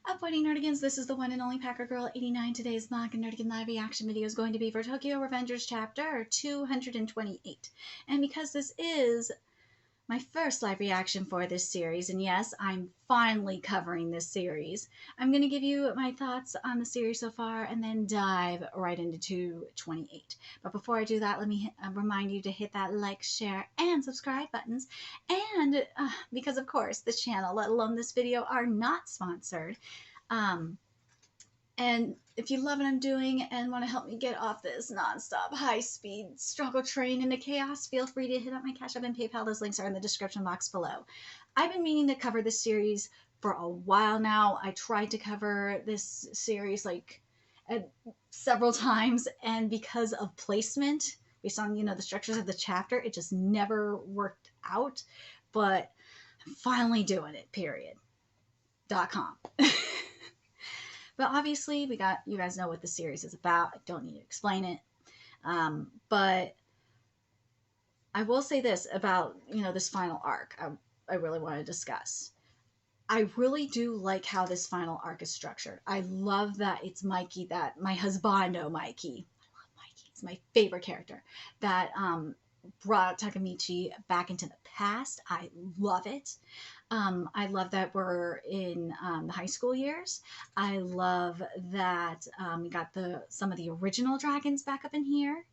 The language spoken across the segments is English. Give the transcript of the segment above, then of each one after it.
Uploading Nerdigans, this is the one and only Packer Girl 89. Today's Manga Nerdigan live reaction video is going to be for Tokyo Revengers chapter 228. And because this is my first live reaction for this series, and yes, I'm finally covering this series, I'm going to give you my thoughts on the series so far and then dive right into 228. But before I do that, let me remind you to hit that like, share, and subscribe buttons. And because, of course, this channel, let alone this video, are not sponsored. And if you love what I'm doing and want to help me get off this nonstop high-speed struggle train into chaos, feel free to hit up my Cash App and PayPal. Those links are in the description box below. I've been meaning to cover this series for a while now. I tried to cover this series several times, and because of placement, based on the structures of the chapter, it just never worked out. But I'm finally doing it. .com. But obviously, you guys know what the series is about. I don't need to explain it. But I will say this about, this final arc I really want to discuss. I really do like how this final arc is structured. I love that it's Mikey, that my husbando Mikey. I love Mikey. It's my favorite character. That brought Takemichi back into the past. I love it. I love that we're in the high school years. I love that we got some of the original dragons back up in here.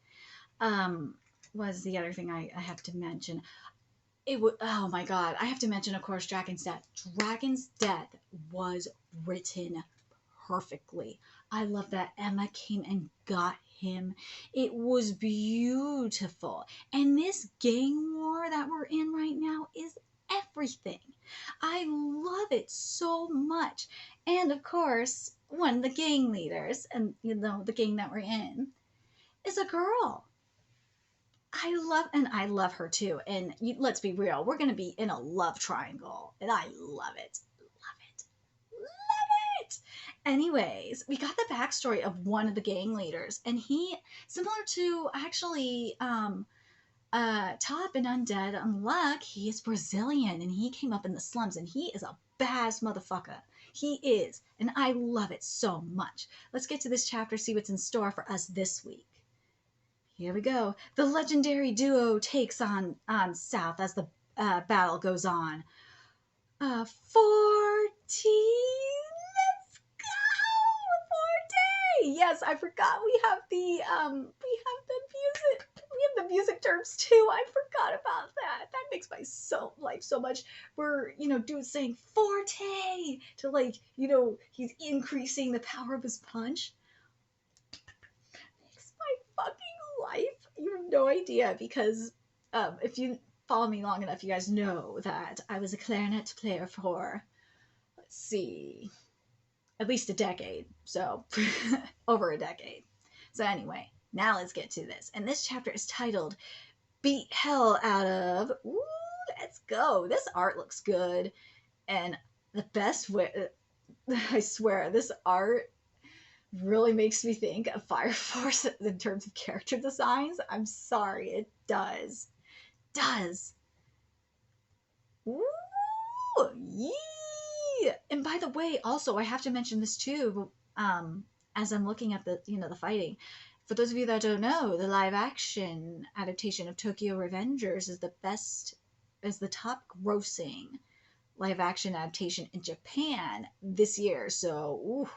Was the other thing I have to mention. Oh my god, I have to mention, of course, Dragon's Death. Dragon's Death was written perfectly. I love that Emma came and got him. It was beautiful. And this gang war that we're in right now is everything. I love it so much. And of course, one of the gang leaders, and the gang that we're in, is a girl. I love her too. And let's be real, we're going to be in a love triangle. And I love it. Love it. Love it. Anyways, we got the backstory of one of the gang leaders. And he, similar to actually Top in Undead Unluck, he is Brazilian. And he came up in the slums. And he is a badass motherfucker. He is. And I love it so much. Let's get to this chapter, see what's in store for us this week. Here we go. The legendary duo takes on South as the battle goes on. 40. Let's go. 40. Yes, I forgot we have the music terms too. I forgot about that. That makes my life so much. We're dude saying forte to he's increasing the power of his punch. Makes my fucking life, you have no idea, because if you follow me long enough, you guys know that I was a clarinet player for, let's see, at least a decade. So over a decade. So anyway, now let's get to this. And this chapter is titled Beat Hell Out of. Ooh, let's go. This art looks good. And the best way, I swear, this art really makes me think of Fire Force in terms of character designs. I'm sorry, it does. Ooh, yeah. And by the way, also I have to mention this too. As I'm looking at the the fighting. For those of you that don't know, the live action adaptation of Tokyo Revengers is the top grossing live action adaptation in Japan this year. So, ooh.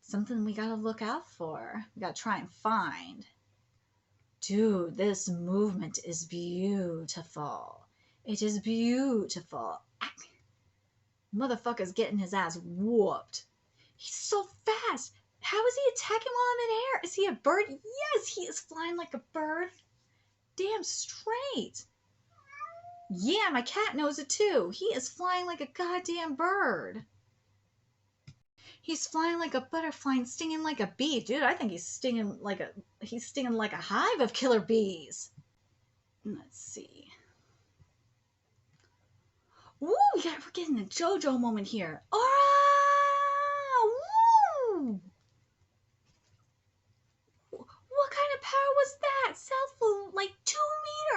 Something we gotta look out for. We gotta try and find. Dude, this movement is beautiful. It is beautiful. Motherfucker's getting his ass whooped. He's so fast. How is he attacking while I'm in air? Is he a bird? Yes, he is flying like a bird. Damn straight. Yeah, my cat knows it too. He is flying like a goddamn bird. He's flying like a butterfly and stinging like a bee. Dude, I think he's stinging like a hive of killer bees. Let's see. Ooh, we're getting a JoJo moment here. Oh, woo! What kind of power was that? South flew like 2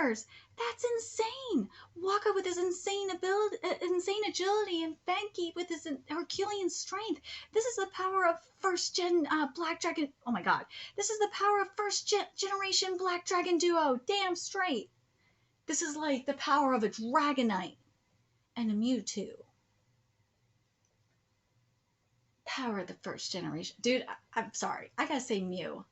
meters. That's insane. Waka with his insane ability, insane agility, and Benki with his Herculean strength. This is the power of first gen Black Dragon. Oh my god. This is the power of first generation Black Dragon duo. Damn straight. This is like the power of a Dragonite and a Mewtwo. Power of the first generation. Dude, I'm sorry. I gotta say Mew.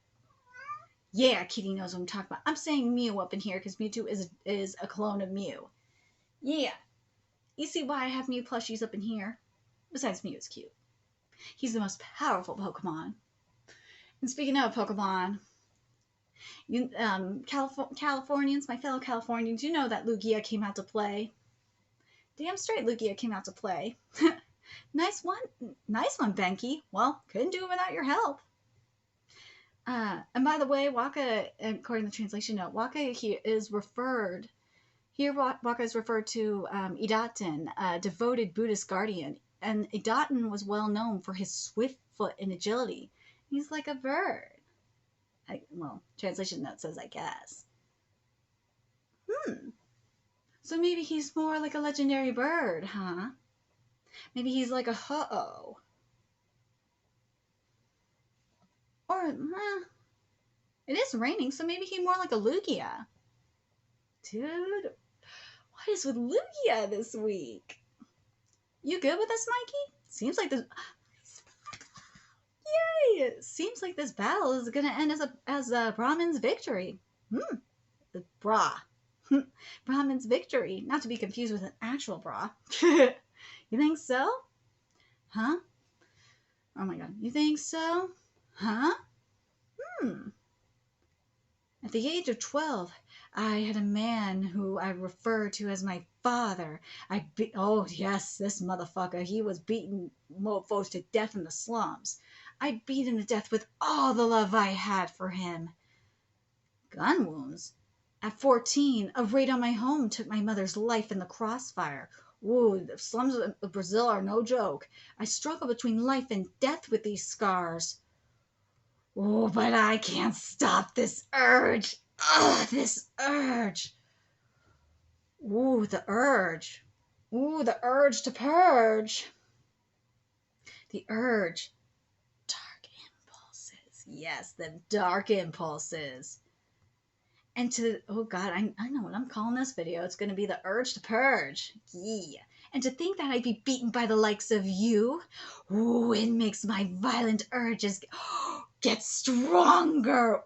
Yeah, Kitty knows what I'm talking about. I'm saying Mew up in here because Mewtwo is a clone of Mew. Yeah. You see why I have Mew plushies up in here? Besides, Mew is cute. He's the most powerful Pokemon. And speaking of Pokemon, you, Californians, my fellow Californians, you know that Lugia came out to play. Damn straight Lugia came out to play. Nice one, Benki. Well, couldn't do it without your help. And by the way, Waka, according to the translation note, Waka here is referred. Here, Waka is referred to Idaten, a devoted Buddhist guardian, and Idaten was well known for his swift foot and agility. He's like a bird. Well, translation note says, I guess. So maybe he's more like a legendary bird, huh? Maybe he's like a Ho-Oh. Or, it is raining, so maybe he's more like a Lugia. Dude, what is with Lugia this week? You good with this, Mikey? Seems like this... Yay! Seems like this battle is gonna end as a Brahmin's victory. Brahmin's victory. Not to be confused with an actual bra. You think so? Huh? Oh my god. You think so? Huh? At the age of 12, I had a man who I refer to as my father. Oh yes, this motherfucker. He was beating mofos to death in the slums. I beat him to death with all the love I had for him. Gun wounds? At 14, a raid on my home took my mother's life in the crossfire. Ooh, the slums of Brazil are no joke. I struggle between life and death with these scars. Oh, but I can't stop this urge. Ugh, this urge. Ooh, the urge. Ooh, the urge to purge. The urge. Dark impulses. Yes, the dark impulses. And oh God, I know what I'm calling this video. It's going to be the urge to purge. Yeah. And to think that I'd be beaten by the likes of you, ooh, it makes my violent urges get stronger.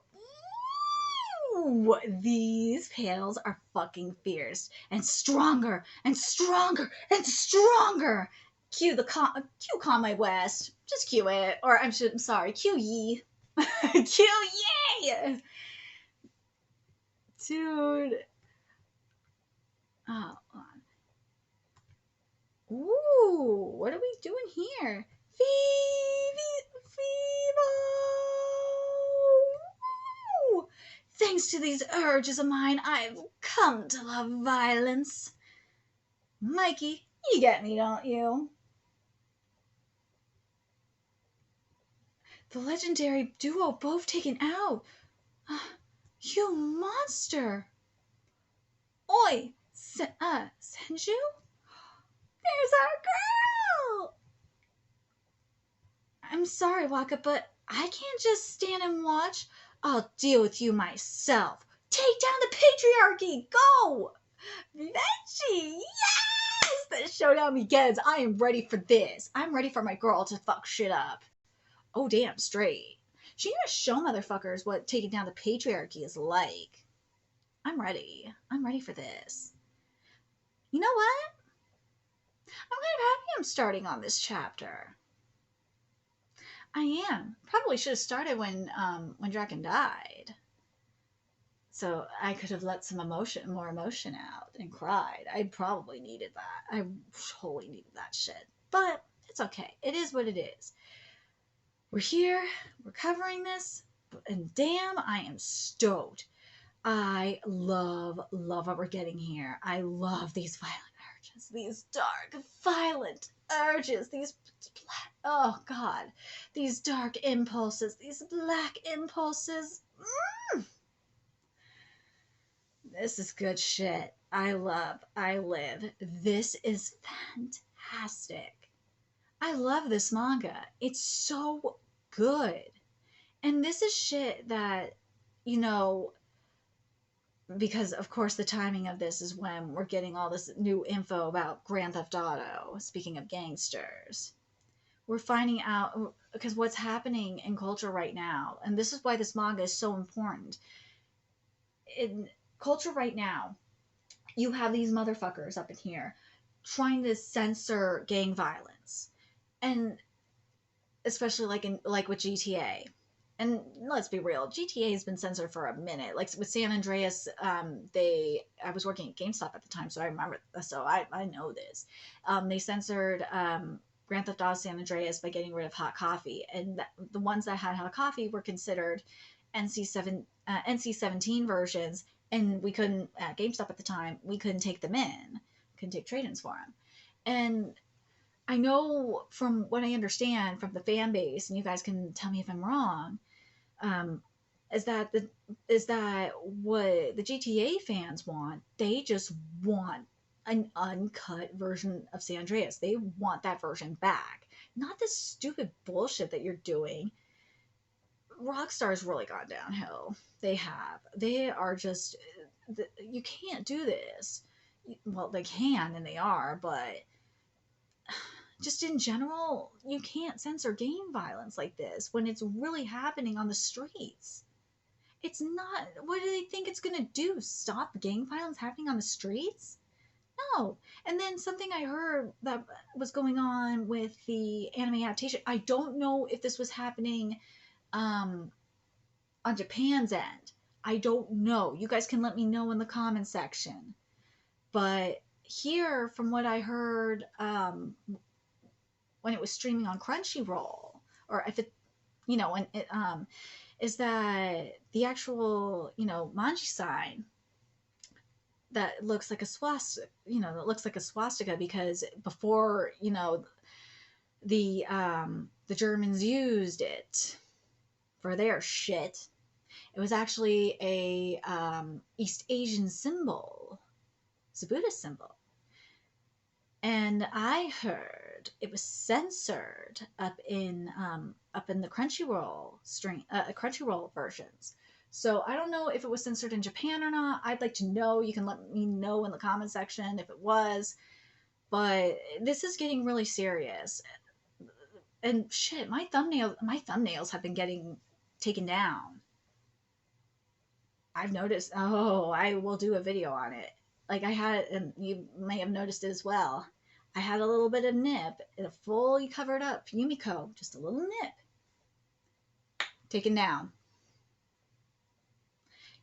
Ooh, these panels are fucking fierce and stronger and stronger and stronger. Cue Conway West. Just cue it. Or I'm sorry, cue ye. Cue yay! Dude. Oh, ooh, what are we doing here? Vivo! Thanks to these urges of mine, I've come to love violence. Mikey, you get me, don't you? The legendary duo both taken out. You monster! Oi, Senju? There's our girl! I'm sorry, Waka, but I can't just stand and watch. I'll deal with you myself. Take down the patriarchy! Go! Veggie! Yes! The showdown begins. I am ready for this. I'm ready for my girl to fuck shit up. Oh, damn straight. She gonna show motherfuckers what taking down the patriarchy is like. I'm ready. I'm ready for this. You know what? I'm kind of happy I'm starting on this chapter. I am. Probably should have started when Draken died. So I could have let some more emotion out and cried. I probably needed that. I totally needed that shit. But it's okay. It is what it is. We're here. We're covering this. And damn, I am stoked. I love what we're getting here. I love these violent urges. These dark, violent urges. These black, oh God. These dark impulses. These black impulses. This is good shit. I live. This is fantastic. I love this manga. It's so good. And this is shit that, you know, because of course the timing of this is when we're getting all this new info about Grand Theft Auto. Speaking of gangsters, we're finding out because what's happening in culture right now, and this is why this manga is so important. In culture right now, you have these motherfuckers up in here trying to censor gang violence, and especially like with GTA. And let's be real, GTA has been censored for a minute. Like with San Andreas, I was working at GameStop at the time, so I remember. So I know this. They censored Grand Theft Auto San Andreas by getting rid of hot coffee, and the ones that had hot coffee were considered NC-17 versions, and we couldn't at GameStop at the time. We couldn't take them in, couldn't take trade-ins for them, and I know from what I understand from the fan base, and you guys can tell me if I'm wrong, um, is that what the GTA fans want? They just want an uncut version of San Andreas. They want that version back, not this stupid bullshit that you're doing. Rockstar's really gone downhill. They have. They are just. You can't do this. Well, they can and they are, but just in general, you can't censor gang violence like this when it's really happening on the streets. It's not. What do they think it's going to do? Stop gang violence happening on the streets? No. And then something I heard that was going on with the anime adaptation. I don't know if this was happening um, on Japan's end. I don't know. You guys can let me know in the comment section. But here, from what I heard, when it was streaming on Crunchyroll, or if it, when it, is that the actual, manji sign that looks like a swastika, that looks like a swastika because before, the Germans used it for their shit. It was actually a East Asian symbol. It's a Buddhist symbol. And I heard it was censored up in the Crunchyroll Crunchyroll versions. So I don't know if it was censored in Japan or not. I'd like to know. You can let me know in the comment section if it was. But this is getting really serious. And shit, my thumbnails have been getting taken down. I've noticed. Oh, I will do a video on it. Like I had, and you may have noticed it as well. I had a little bit of nip, a fully covered up Yumiko, just a little nip, taken down.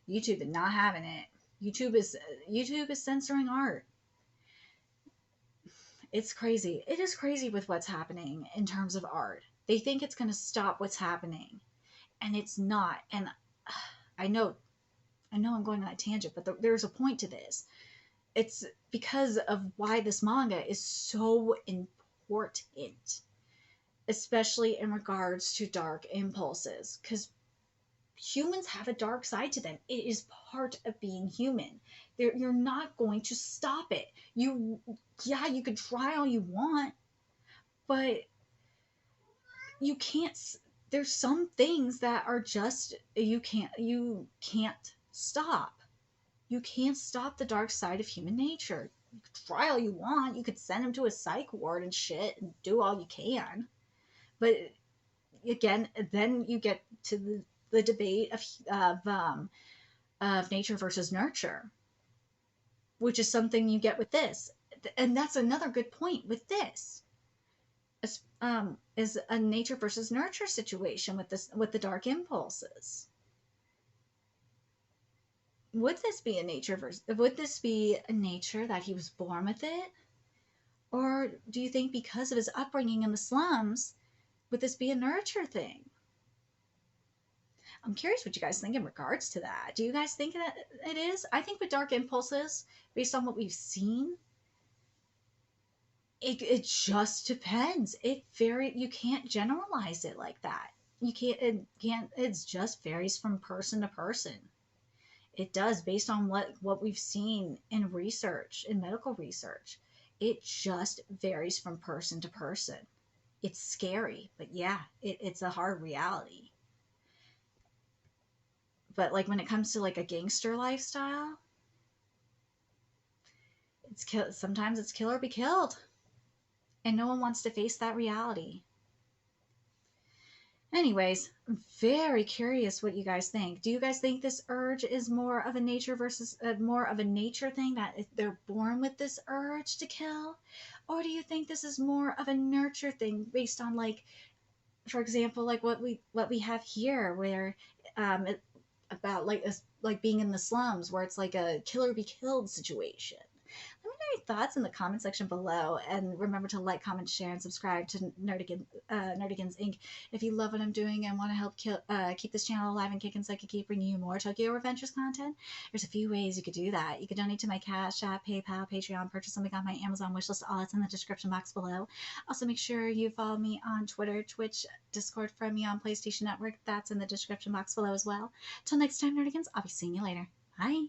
YouTube is not having it. YouTube is censoring art. It's crazy. It is crazy with what's happening in terms of art. They think it's going to stop what's happening, and it's not. And I know I'm going on a tangent, but there's a point to this. It's because of why this manga is so important, especially in regards to dark impulses, because humans have a dark side to them. It is part of being human. You're not going to stop it. You could try all you want, but you can't. There's some things that are just you can't stop. You can't stop the dark side of human nature. You could try all you want. You could send him to a psych ward and shit and do all you can. But again, then you get to the debate of nature versus nurture, which is something you get with this. And that's another good point with this. Is a nature versus nurture situation with the dark impulses. Would this be a nature that he was born with it? Or do you think because of his upbringing in the slums, would this be a nurture thing? I'm curious what you guys think in regards to that. Do you guys think that it is? I think with dark impulses, based on what we've seen, it just depends. You can't generalize it like that. It just varies from person to person. It does, based on what we've seen in research, in medical research. It just varies from person to person. It's scary, but yeah, it's a hard reality. But like when it comes to like a gangster lifestyle, sometimes it's kill or be killed, and no one wants to face that reality. Anyways, I'm very curious what you guys think. Do you guys think this urge is more of a nature versus more of a nature thing, that they're born with this urge to kill? Or do you think this is more of a nurture thing based on, like, for example, like what we have here, where about like like being in the slums, where it's like a kill or be killed situation? Let me know your thoughts in the comment section below, and remember to like, comment, share, and subscribe to Nerdigans Inc. if you love what I'm doing and want to help keep this channel alive and kicking, so I can keep bringing you more Tokyo Revengers content. There's a few ways you could do that. You could donate to my Cash App, PayPal, Patreon, purchase something on my Amazon wishlist. All that's in the description box below. Also, make sure you follow me on Twitter, Twitch, Discord, friend me on PlayStation Network. That's in the description box below as well. Till next time, Nerdigans, I'll be seeing you later. Bye.